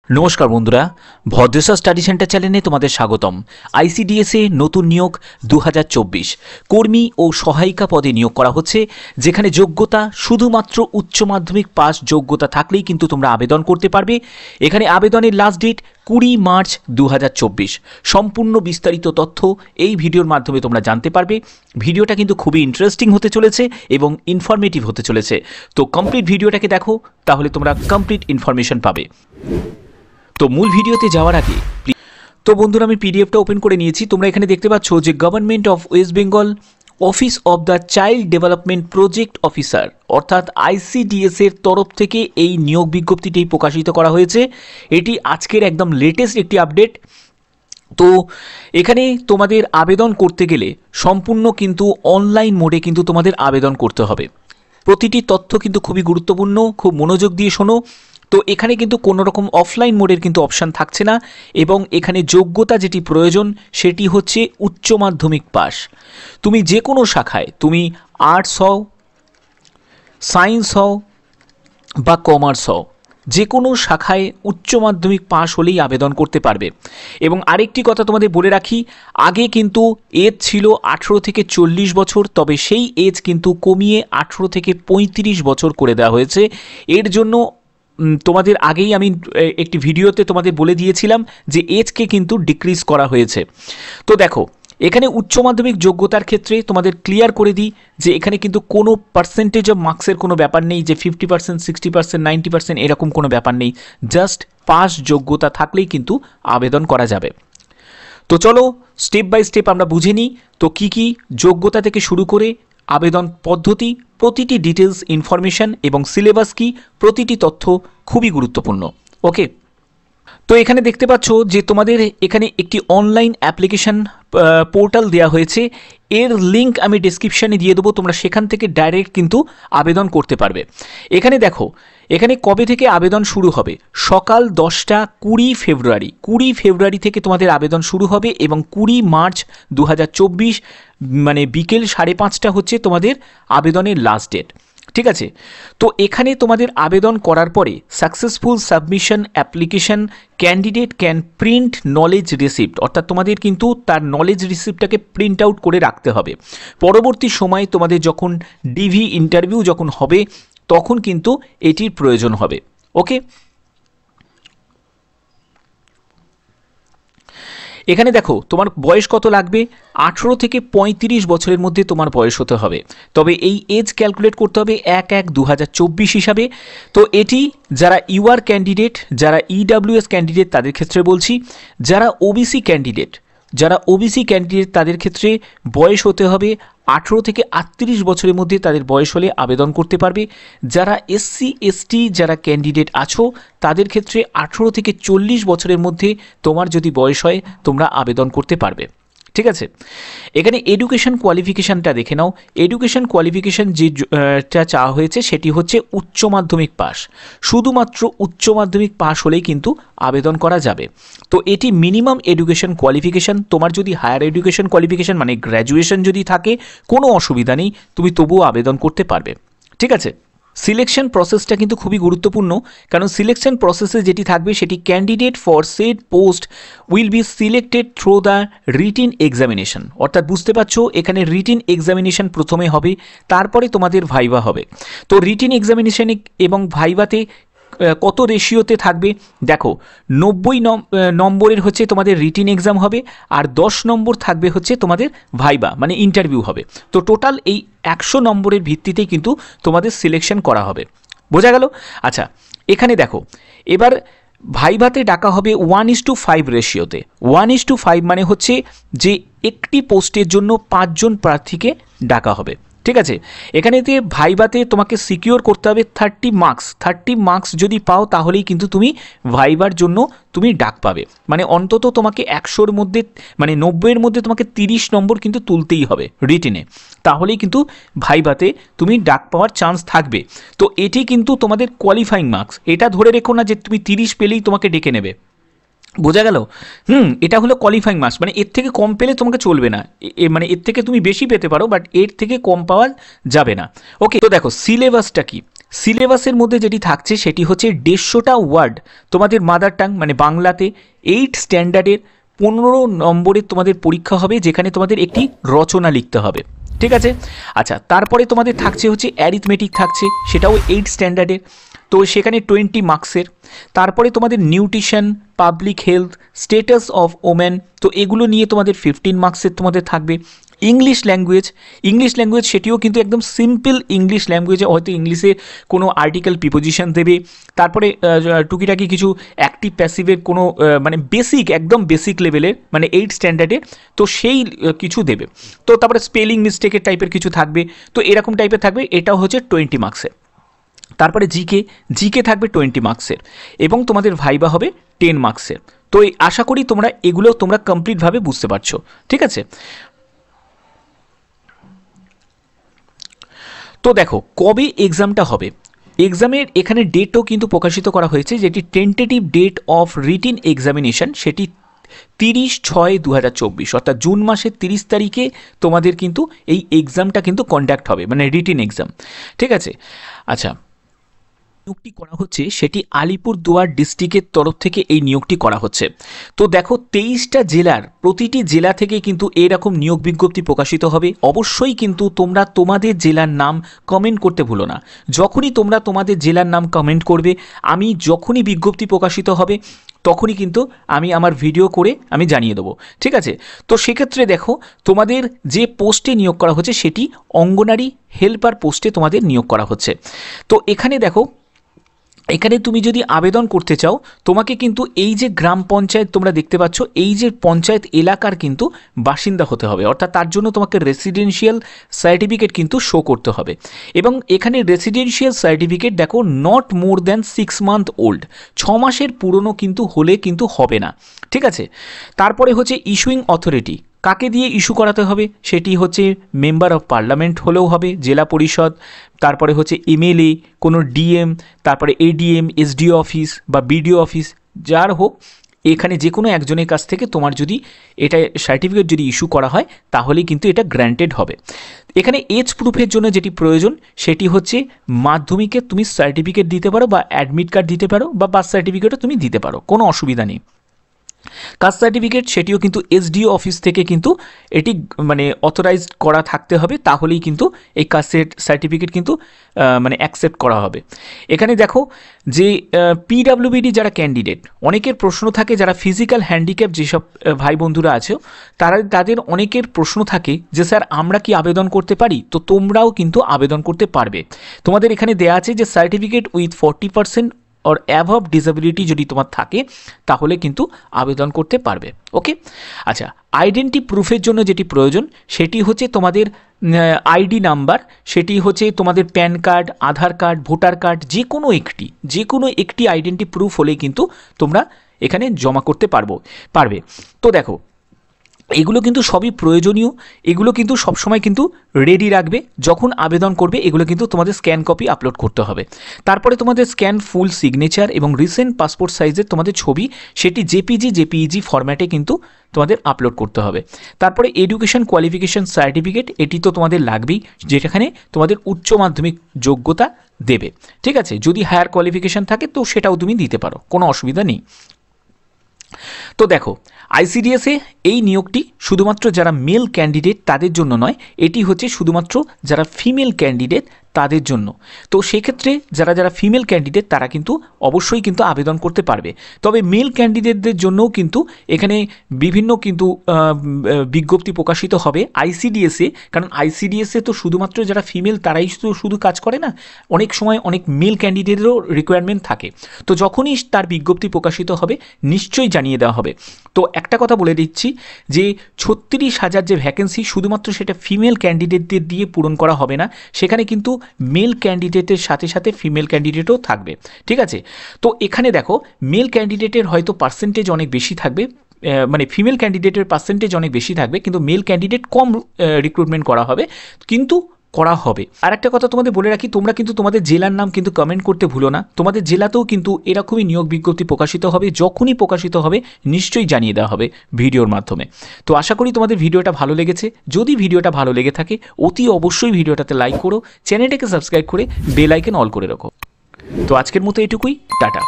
নমস্কার বন্ধুরা, Bhadreswar study centre চ্যানেলে তোমাদের স্বাগতম। আইসিডিএসে নতুন নিয়োগ 2024 কর্মী ও সহায়িকা পদে নিয়োগ করা হচ্ছে, যেখানে যোগ্যতা শুধুমাত্র উচ্চ মাধ্যমিক পাস যোগ্যতা থাকলেই কিন্তু তোমরা আবেদন করতে পারবে। এখানে আবেদনের লাস্ট ডেট 20 মার্চ 2024। সম্পূর্ণ বিস্তারিত তথ্য এই ভিডিওর মাধ্যমে তোমরা জানতে পারবে। ভিডিওটা কিন্তু খুবই ইন্টারেস্টিং হতে চলেছে এবং ইনফরমেটিভ হতে চলেছে। তো কমপ্লিট ভিডিওটাকে দেখো, তাহলে তোমরা কমপ্লিট ইনফরমেশন পাবে। তো মূল ভিডিওতে যাওয়ার আগে তো বন্ধুরা, আমি পিডিএফটা ওপেন করে নিয়েছি। তোমরা এখানে দেখতে পাচ্ছ যে government of West Bengal office of the child development project officer অর্থাৎ আইসিডিএস এর তরফ থেকে এই নিয়োগ বিজ্ঞপ্তিটি প্রকাশিত করা হয়েছে। এটি আজকের একদম লেটেস্ট একটি আপডেট। তো এখানে তোমাদের আবেদন করতে গেলে সম্পূর্ণ কিন্তু অনলাইন মোডে কিন্তু তোমাদের আবেদন করতে হবে। প্রতিটি তথ্য কিন্তু খুবই গুরুত্বপূর্ণ, খুব মনোযোগ দিয়ে শোনো। তো এখানে কিন্তু কোনো রকম অফলাইন মোডের কিন্তু অপশান থাকছে না, এবং এখানে যোগ্যতা যেটি প্রয়োজন সেটি হচ্ছে উচ্চ মাধ্যমিক পাস। তুমি যে কোনো শাখায়, তুমি আর্টস হও, সায়েন্স হও বা কমার্স হও, যে কোনো শাখায় উচ্চ মাধ্যমিক পাস হলেই আবেদন করতে পারবে। এবং আরেকটি কথা তোমাদের বলে রাখি, আগে কিন্তু এজ ছিল 18 থেকে 40 বছর, তবে সেই এজ কিন্তু কমিয়ে 18 থেকে 35 বছর করে দেওয়া হয়েছে। এর জন্য তোমাদের আগেই আমি একটি ভিডিওতে তোমাদের বলে দিয়েছিলাম যে এজকে কিন্তু ডিক্রিজ করা হয়েছে। তো দেখো, এখানে উচ্চ মাধ্যমিক যোগ্যতার ক্ষেত্রে তোমাদের ক্লিয়ার করে দিই যে এখানে কিন্তু কোনো পার্সেন্টেজ অফ মার্কসের কোনো ব্যাপার নেই, যে 50%, 60%, 90% এরকম কোনো ব্যাপার নেই। জাস্ট পাস যোগ্যতা থাকলেই কিন্তু আবেদন করা যাবে। তো চলো স্টেপ বাই স্টেপ আমরা বুঝে নিই। তো কী কী যোগ্যতা থেকে শুরু করে আবেদন পদ্ধতি, প্রতিটি ডিটেলস ইনফরমেশন এবং সিলেবাস কি, প্রতিটি তথ্য খুবই গুরুত্বপূর্ণ। ওকে, তো এখানে দেখতে পাচ্ছ যে তোমাদের এখানে একটি অনলাইন অ্যাপ্লিকেশান পোর্টাল দেওয়া হয়েছে। এর লিঙ্ক আমি ডেসক্রিপশানে দিয়ে দেবো, তোমরা সেখান থেকে ডাইরেক্ট কিন্তু আবেদন করতে পারবে। এখানে দেখো, এখানে কবে থেকে আবেদন শুরু হবে, সকাল 10টা 20 ফেব্রুয়ারি 20 ফেব্রুয়ারি থেকে তোমাদের আবেদন শুরু হবে এবং 20 মার্চ 2024 মানে বিকেল 5:30 হচ্ছে তোমাদের আবেদনের লাস্ট ডেট। ঠিক আছে, তো এখানে তোমাদের আবেদন করার পরে successful submission application candidate can print knowledge receipt, অর্থাৎ তোমাদের কিন্তু তার নলেজ রিসিপ্টটাকে প্রিন্ট আউট করে রাখতে হবে। পরবর্তী সময়ে তোমাদের যখন ডিভি ইন্টারভিউ যখন হবে তখন কিন্তু এটির প্রয়োজন হবে। ওকে, এখানে দেখো তোমার বয়স কত লাগবে, 18 থেকে 35 বছরের মধ্যে তোমার বয়স হতে হবে। তবে এই এজ ক্যালকুলেট করতে হবে 1/1/2024 হিসাবে। তো এটি যারা ইউআর ক্যান্ডিডেট, যারা ইডাব্লিউএস ক্যান্ডিডেট তাদের ক্ষেত্রে বলছি, যারা ওবিসি ক্যান্ডিডেট তাদের ক্ষেত্রে বয়স হতে হবে 18 থেকে 38 বছরের মধ্যে তাদের বয়স হলে আবেদন করতে পারবে। যারা এসসি এসটি যারা ক্যান্ডিডেট আছো তাদের ক্ষেত্রে 18 থেকে 40 বছরের মধ্যে তোমার যদি বয়স হয় তোমরা আবেদন করতে পারবে। ঠিক আছে, এখানে এডুকেশন কোয়ালিফিকেশানটা দেখে নাও। এডুকেশন কোয়ালিফিকেশান যেটা চাওয়া হয়েছে সেটি হচ্ছে উচ্চ মাধ্যমিক পাস। শুধুমাত্র উচ্চ মাধ্যমিক পাস হলেই কিন্তু আবেদন করা যাবে। তো এটি মিনিমাম এডুকেশন কোয়ালিফিকেশান। তোমার যদি হায়ার এডুকেশন কোয়ালিফিকেশান মানে গ্র্যাজুয়েশন যদি থাকে কোনো অসুবিধা নেই, তুমি তবুও আবেদন করতে পারবে। ঠিক আছে, সিলেকশন প্রসেসটা কিন্তু খুবই গুরুত্বপূর্ণ, কারণ সিলেকশন প্রসেসে যেটি থাকবে সেটি candidate for said post will be selected through the written examination, অর্থাৎ বুঝতে পারছো এখানে রিটিন এক্সামিনেশন প্রথমে হবে, তারপরে তোমাদের ভাইভা হবে। তো রিটিন এক্সামিনেশনে এবং ভাইভাতে কত রেশিওতে থাকবে দেখো, 90 নম্বরের হচ্ছে তোমাদের রিটিন এক্সাম হবে, আর 10 নম্বর থাকবে হচ্ছে তোমাদের ভাইবা মানে ইন্টারভিউ হবে। তো টোটাল এই 100 নম্বরের ভিত্তিতেই কিন্তু তোমাদের সিলেকশন করা হবে। বোঝা গেল? আচ্ছা, এখানে দেখো এবার ভাইভাতে ডাকা হবে 1:5 রেশিওতে। 1:5 মানে হচ্ছে যে একটি পোস্টের জন্য 5 জন প্রার্থীকে ডাকা হবে। ঠিক আছে, এখানেতে ভাইভাতে তোমাকে সিকিওর করতে হবে 30 মার্কস। 30 মার্কস যদি পাও তাহলেই কিন্তু তুমি ভাইবার জন্য তুমি ডাক পাবে। মানে অন্তত তোমাকে 100-র মধ্যে মানে 90-এর মধ্যে তোমাকে 30 নম্বর কিন্তু তুলতেই হবে রিটেনে, তাহলেই কিন্তু ভাইভাতে তুমি ডাক পাওয়ার চান্স থাকবে। তো এটি কিন্তু তোমাদের কোয়ালিফাইং মার্কস, এটা ধরে রেখো না যে তুমি 30 পেলেই তোমাকে ডেকে নেবে। বোঝা গেল? এটা হলো কোয়ালিফাইং মার্কস, মানে এর থেকে কম পেলে তোমাকে চলবে না, মানে এর থেকে তুমি বেশি পেতে পারো বাট এর থেকে কম পাওয়া যাবে না। ওকে, তো দেখো সিলেবাসটা কি, সিলেবাসের মধ্যে যেটি থাকছে সেটি হচ্ছে 150টা ওয়ার্ড তোমাদের মাদার টাং মানে বাংলাতে 8 স্ট্যান্ডার্ডের 15 নম্বরের তোমাদের পরীক্ষা হবে, যেখানে তোমাদের একটি রচনা লিখতে হবে। ঠিক আছে, আচ্ছা তারপরে তোমাদের থাকছে হচ্ছে অ্যারিথমেটিক থাকছে, সেটাও 8 স্ট্যান্ডার্ডের, তো সেখানে 20 মার্কসের। তারপরে তোমাদের nutrition, public health, status of women, তো এগুলো নিয়ে তোমাদের 15 মার্কসের তোমাদের থাকবে। ইংলিশ ল্যাঙ্গুয়েজ সেটিও কিন্তু একদম সিম্পল ইংলিশ ল্যাঙ্গুয়েজে, হয়তো ইংলিশে কোনো আর্টিকেল প্রিপোজিশন দেবে, তারপরে টুকিটাকি কিছু অ্যাক্টিভ প্যাসিভের কোনো মানে একদম বেসিক লেভেলের মানে 8 স্ট্যান্ডার্ডের, তো সেই কিছু দেবে। তো তারপরে স্পেলিং মিস্টেকের টাইপের কিছু থাকবে, তো এরকম টাইপের থাকবে, এটাও হচ্ছে 20 মার্কসের। তারপরে জিকে থাকবে 20 মার্কসের, এবং তোমাদের ভাইবা হবে 10 মার্কসের। তো আশা করি এগুলো তোমরা কমপ্লিটভাবে বুঝতে পারছো। ঠিক আছে, তো দেখো কবে এক্সামটা হবে, এক্সামের এখানে ডেটও কিন্তু প্রকাশিত করা হয়েছে, যেটি tentative date of written examination, সেটি 30/6/2024, অর্থাৎ জুন মাসের 30 তারিখে তোমাদের কিন্তু এই এক্সামটা কিন্তু কন্ডাক্ট হবে, মানে রিটিন এক্সাম। ঠিক আছে, আচ্ছা নিয়োগটি করা হচ্ছে সেটি আলিপুরদুয়ার ডিস্ট্রিক্টের তরফ থেকে এই নিয়োগটি করা হচ্ছে। তো দেখো 23টা জেলার প্রতিটি জেলা থেকে কিন্তু এরকম নিয়োগ বিজ্ঞপ্তি প্রকাশিত হবে। অবশ্যই কিন্তু তোমরা তোমাদের জেলার নাম কমেন্ট করতে ভুলো না। যখনই তোমরা তোমাদের জেলার নাম কমেন্ট করবে, আমি যখনই বিজ্ঞপ্তি প্রকাশিত হবে তখনই কিন্তু আমি আমার ভিডিও করে আমি জানিয়ে দেবো। ঠিক আছে, তো সেক্ষেত্রে দেখো তোমাদের যে পোস্টে নিয়োগ করা হচ্ছে সেটি অঙ্গনারী হেল্পার পোস্টে তোমাদের নিয়োগ করা হচ্ছে। তো এখানে দেখো, এখানে তুমি যদি আবেদন করতে চাও, তোমাকে কিন্তু এই যে গ্রাম পঞ্চায়েত তোমরা দেখতে পাচ্ছ, এই যে পঞ্চায়েত এলাকার কিন্তু বাসিন্দা হতে হবে, অর্থাৎ তার জন্য তোমাকে রেসিডেন্সিয়াল সার্টিফিকেট কিন্তু শো করতে হবে। এবং এখানে রেসিডেন্সিয়াল সার্টিফিকেট দেখো not more than 6 month old, 6 মাসের পুরনো কিন্তু হলে কিন্তু হবে না। ঠিক আছে, তারপরে হচ্ছে ইস্যুইং অথরিটি, কাকে দিয়ে ইস্যু করাতে হবে, সেটি হচ্ছে মেম্বার অফ পার্লামেন্ট হলেও হবে, জেলা পরিষদ, তারপরে হচ্ছে এমএলএ, কোনো ডিএম, তারপরে এডিএম, এসডিও অফিস বা বিডিও অফিস, যার হোক এখানে যে কোনো একজনের কাছ থেকে তোমার যদি এটা সার্টিফিকেট যদি ইস্যু করা হয় তাহলেই কিন্তু এটা গ্র্যান্টেড হবে। এখানে এজ প্রুফের জন্য যেটি প্রয়োজন সেটি হচ্ছে মাধ্যমিকে তুমি সার্টিফিকেট দিতে পারো, বা অ্যাডমিট কার্ড দিতে পারো, বা বার্থ সার্টিফিকেটও তুমি দিতে পারো, কোনো অসুবিধা নেই। কাস্ট সার্টিফিকেট সেটিও কিন্তু এসডিও অফিস থেকে কিন্তু এটি মানে অথরাইজড করা থাকতে হবে, তাহলেই কিন্তু এই কাস্ট সার্টিফিকেট কিন্তু মানে অ্যাকসেপ্ট করা হবে। এখানে দেখো যে পিডাব্লিউবিডি যারা ক্যান্ডিডেট, অনেকের প্রশ্ন থাকে, যারা ফিজিক্যাল হ্যান্ডিক্যাপ যেসব ভাই বন্ধুরা আছে তাদের অনেকের প্রশ্ন থাকে যে স্যার আমরা কি আবেদন করতে পারি, তো তোমরাও কিন্তু আবেদন করতে পারবে। তোমাদের এখানে দেওয়া আছে যে সার্টিফিকেট উইথ 40% অর অ্যাভাব ডিসেবিলিটি যদি তোমার থাকে তাহলে কিন্তু আবেদন করতে পারবে। ওকে, আচ্ছা আইডেন্টি প্রুফের জন্য যেটি প্রয়োজন সেটি হচ্ছে তোমাদের আইডি নাম্বার, সেটি হচ্ছে তোমাদের প্যান কার্ড, আধার কার্ড, ভোটার কার্ড, যে কোনো একটি আইডেন্টি প্রুফ হলেই কিন্তু তোমরা এখানে জমা করতে পারবে। তো দেখো এগুলো কিন্তু সবই প্রয়োজনীয়, এগুলো কিন্তু সবসময় কিন্তু রেডি রাখবে, যখন আবেদন করবে এগুলো কিন্তু তোমাদের স্ক্যান কপি আপলোড করতে হবে। তারপরে তোমাদের স্ক্যান ফুল সিগনেচার এবং রিসেন্ট পাসপোর্ট সাইজের তোমাদের ছবি, সেটি জেপিজি ফরম্যাটে কিন্তু তোমাদের আপলোড করতে হবে। তারপরে এডুকেশন কোয়ালিফিকেশন সার্টিফিকেট, এটি তো তোমাদের লাগবেই, যেখানে তোমাদের উচ্চ মাধ্যমিক যোগ্যতা দেবে। ঠিক আছে, যদি হায়ার কোয়ালিফিকেশন থাকে তো সেটাও তুমি দিতে পারো, কোনো অসুবিধা নেই। তো দেখো আইসিডিএসে এই নিয়োগটি শুধুমাত্র যারা মেল ক্যান্ডিডেট তাদের জন্য নয়, এটি হচ্ছে শুধুমাত্র যারা ফিমেল ক্যান্ডিডেট তাদের জন্য। তো সেক্ষেত্রে যারা ফিমেল ক্যান্ডিডেট তারা কিন্তু অবশ্যই কিন্তু আবেদন করতে পারবে। তবে মেল ক্যান্ডিডেটদের জন্যও কিন্তু এখানে বিভিন্ন কিন্তু বিজ্ঞপ্তি প্রকাশিত হবে আইসিডিএসে, কারণ আইসিডিএসে তো শুধুমাত্র যারা ফিমেল তারাই শুধু কাজ করে না, অনেক সময় অনেক মেল ক্যান্ডিডেটেরও রিকোয়ারমেন্ট থাকে। তো যখনই তার বিজ্ঞপ্তি প্রকাশিত হবে নিশ্চয়ই জানিয়ে দেওয়া হবে। তো একটা কথা বলে দিচ্ছি যে 36,000 যে ভ্যাকেন্সি শুধুমাত্র সেটা ফিমেল ক্যান্ডিডেটদের দিয়ে পূরণ করা হবে না, সেখানে কিন্তু মেল ক্যান্ডিডেটের সাথে সাথে ফিমেল ক্যান্ডিডেটও থাকবে। ঠিক আছে, তো এখানে দেখো মেল ক্যান্ডিডেটের হয়তো পার্সেন্টেজ অনেক বেশি থাকবে, মানে ফিমেল ক্যান্ডিডেটের পার্সেন্টেজ অনেক বেশি থাকবে, কিন্তু মেল ক্যান্ডিডেট কম রিক্রুটমেন্ট করা হবে, কিন্তু করা হবে। আর একটা কথা তোমাদের বলে রাখি, তোমরা কিন্তু তোমাদের জেলার নাম কিন্তু কমেন্ট করতে ভুলো না। তোমাদের জেলাতেও কিন্তু এরকমই নিয়োগ বিজ্ঞপ্তি প্রকাশিত হবে, যখনই প্রকাশিত হবে নিশ্চয়ই জানিয়ে দেওয়া হবে ভিডিওর মাধ্যমে। তো আশা করি তোমাদের ভিডিওটা ভালো লেগেছে। যদি ভিডিওটা ভালো লেগে থাকে অতি অবশ্যই ভিডিওটাতে লাইক করো, চ্যানেলটাকে সাবস্ক্রাইব করে বেল আইকন অল করে রাখো। তো আজকের মতো এটুকুই, টাটা।